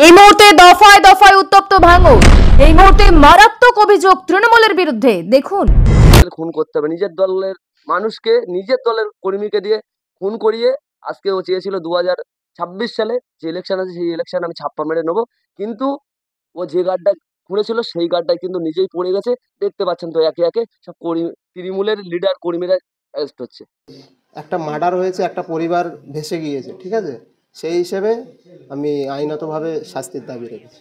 এই মুহূর্তে দফায় দফায় উত্তপ্ত ভাঙড়। এই মুহূর্তে মারাত্মক অভিযোগ তৃণমূলের বিরুদ্ধে। দেখুন, খুন করতে হবে নিজের দলের মানুষকে, নিজের দলের কর্মীকে দিয়ে খুন করিয়ে আজকে ও চেয়েছিল 2026 সালে যে ইলেকশন আছে সেই ইলেকশন আমি ছাপ্পা মেরে নেবো, কিন্তু ও যে গাড্ডা খুঁড়েছিল সেই গাড্ডায় কিন্তু নিজেই পড়ে গেছে। দেখতে পাচ্ছেন তো একে একে সব তৃণমূলের লিডার কর্মীরা অ্যারেস্ট হচ্ছে। একটা মার্ডার হয়েছে, একটা পরিবার ভেসে গিয়েছে, ঠিক আছে? সেই হিসেবে আমি আইনতভাবে শাস্তির দাবি রেখেছি।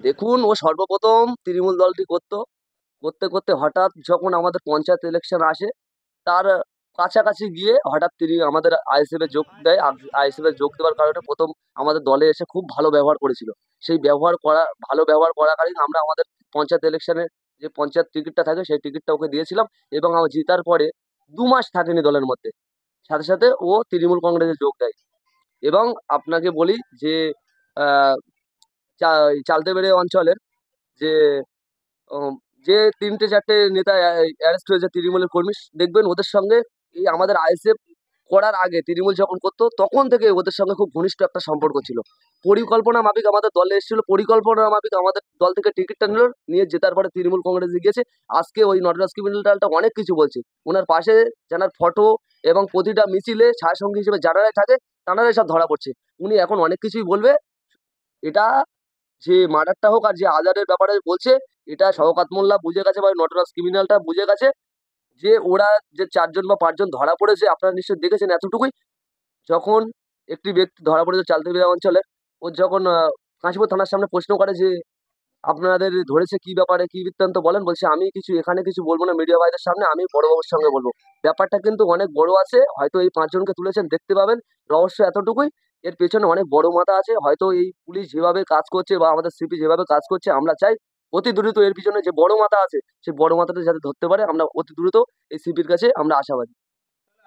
দেখুন, ও সর্বপ্রথম তৃণমূল দলটি করতে করতে হঠাৎ যখন আমাদের পঞ্চায়েত ইলেকশন আসে তার কাছাকাছি গিয়ে হঠাৎ তিনি আমাদের আইএসএফ এ যোগ দেয়। আইএসএফ এ যোগ দেওয়ার কারণে প্রথম আমাদের দলে এসে খুব ভালো ব্যবহার করেছিল। সেই ভালো ব্যবহার করাকালীন আমরা আমাদের পঞ্চায়েত ইলেকশনে যে পঞ্চায়েত টিকিটটা থাকে সেই টিকিটটা ওকে দিয়েছিলাম এবং আমার জেতার পরে 2 মাস থাকেনি দলের মধ্যে, সাথে সাথে ও তৃণমূল কংগ্রেসে যোগ দেয়। এবং আপনাকে বলি যে আহ, চালতে বেড়ে অঞ্চলের যে উম, যে 3-4টে নেতা অ্যারেস্ট হয়েছে তৃণমূলের কর্মী, দেখবেন ওদের সঙ্গে এই আমাদের আইএসএফ করার আগে তৃণমূল যখন করতো তখন থেকে ওদের সঙ্গে খুব ঘনিষ্ঠ একটা সম্পর্ক ছিল। পরিকল্পনা মাফিক আমাদের দলে এসেছিল, পরিকল্পনা মাফিক আমাদের দল থেকে টিকিটটা নিল, নিয়ে জেতার পরে তৃণমূল কংগ্রেসে গিয়েছে। আজকে ওই নটরাজ ক্রিমিনালটা অনেক কিছু বলছে, ওনার পাশে যারা ফটো এবং প্রতিটা মিছিলে ছায়াসঙ্গী হিসেবে যারাই থাকে তারাই সব ধরা পড়ছে। উনি এখন অনেক কিছুই বলবে। এটা যে মার্ডারটা হোক আর যে আজারের ব্যাপারে বলছে, এটা শওকত মোল্লা বুঝে গেছে বা নটরাজ ক্রিমিনালটা বুঝে গেছে যে ওরা যে 4জন বা 5জন ধরা পড়েছে, আপনারা নিশ্চয়ই দেখেছেন এতটুকুই। যখন একটি ব্যক্তি ধরা পড়েছে চালতেবিরা অঞ্চলে, ও যখন কাশীপুর থানার সামনে প্রশ্ন করে যে আপনাদের ধরেছে কি ব্যাপারে, কি বৃত্তান্ত বলেন, বলছে আমি এখানে কিছু বলবো না মিডিয়া ভাইদের সামনে, আমি বড়বাবুর সঙ্গে বলবো। ব্যাপারটা কিন্তু অনেক বড় আছে, হয়তো এই 5জনকে তুলেছেন দেখতে পাবেন। রহস্য এতটুকুই, এর পেছনে অনেক বড় মাথা আছে। হয়তো এই পুলিশ যেভাবে কাজ করছে বা আমাদের সিপি যেভাবে কাজ করছে, আমরা চাই অতি দ্রুত এর পিছনে যে বড় মাথা আছে সেই বড় মাথাটা যাতে ধরতে পারে, আমরা অতি দ্রুত এই সিপির কাছে আমরা আশাবাদী।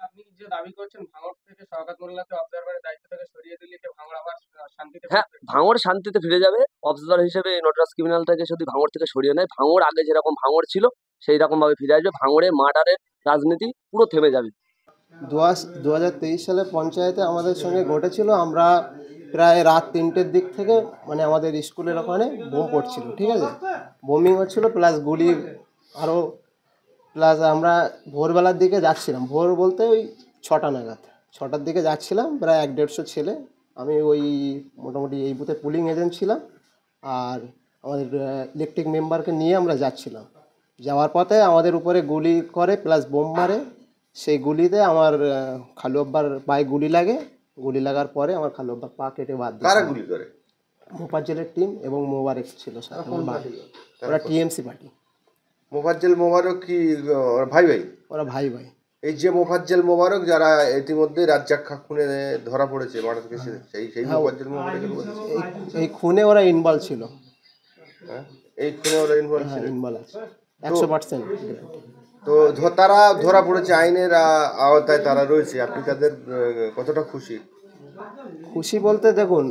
আপনি যে দাবি করছেন ভাঙড় থেকে শওকত মোল্লাকে অবজারভারের দায়িত্ব থেকে সরিয়ে দিলে কি ভাঙড় আবার শান্তিতে হ্যাঁ, ফিরবে? ভাঙড় শান্তিতে ফিরে যাবে। অবজারভার হিসেবে এই নটরাজ ক্রিমিনালটাকে যদি ভাঙড় থেকে সরিয়ে নেয়, ভাঙড় আগে যেরকম ভাঙড় ছিল সেই রকম ভাবে ফিরে আসবে। ভাঙড়ে মার্ডারের রাজনীতি পুরো থেমে যাবে। 2023 সালে পঞ্চায়েতে আমাদের সঙ্গে ঘটেছিল। আমরা প্রায় রাত 3টের দিক থেকে, মানে আমাদের স্কুলের ওখানে বোম পড়ছিল, ঠিক আছে? বোমিং হচ্ছিল, প্লাস গুলি আরও, প্লাস আমরা ভোরবেলার দিকে যাচ্ছিলাম। ভোর বলতে ওই 6টা নাগাদ, 6টার দিকে যাচ্ছিলাম, প্রায় 1-150 ছেলে। আমি ওই মোটামুটি এই বুথে পুলিং এজেন্ট ছিলাম, আর আমাদের ইলেকট্রিক মেম্বারকে নিয়ে আমরা যাচ্ছিলাম। যাওয়ার পথে আমাদের উপরে গুলি করে প্লাস বোম মারে। সেই গুলিতে আমার খালু আব্বার পায়ে গুলি লাগে। গুলি লাগার পরে আমার খালু আব্বার পা কেটে বাদ দিয়ে। কারা গুলি করে? মোফাজ্জলের টিম এবং মোবারক ছিল সাথে। ওরা টিএমসি পার্টি। মোফাজ্জল মোবারক কি ওরা ভাই ভাই? ওরা ভাই ভাই। এই যে মোফাজ্জল মোবারক যারা ইতিমধ্যে রাজ্জাক খা খুনে ধরা পড়েছে মার্ডার কেসে, সেই মোফাজ্জল মোবারক এই খুনে ওরা ইনভলভ ছিল। হ্যাঁ, এই খুনে ওরা ইনভলভ ছিল। ইনভলভ আছে 100%। তো তারা ধরা পড়েছে, আইনের আওতায় তারা রয়েছে। আপনি তাদের কতটা খুশি? খুশি বলতে দেখুন,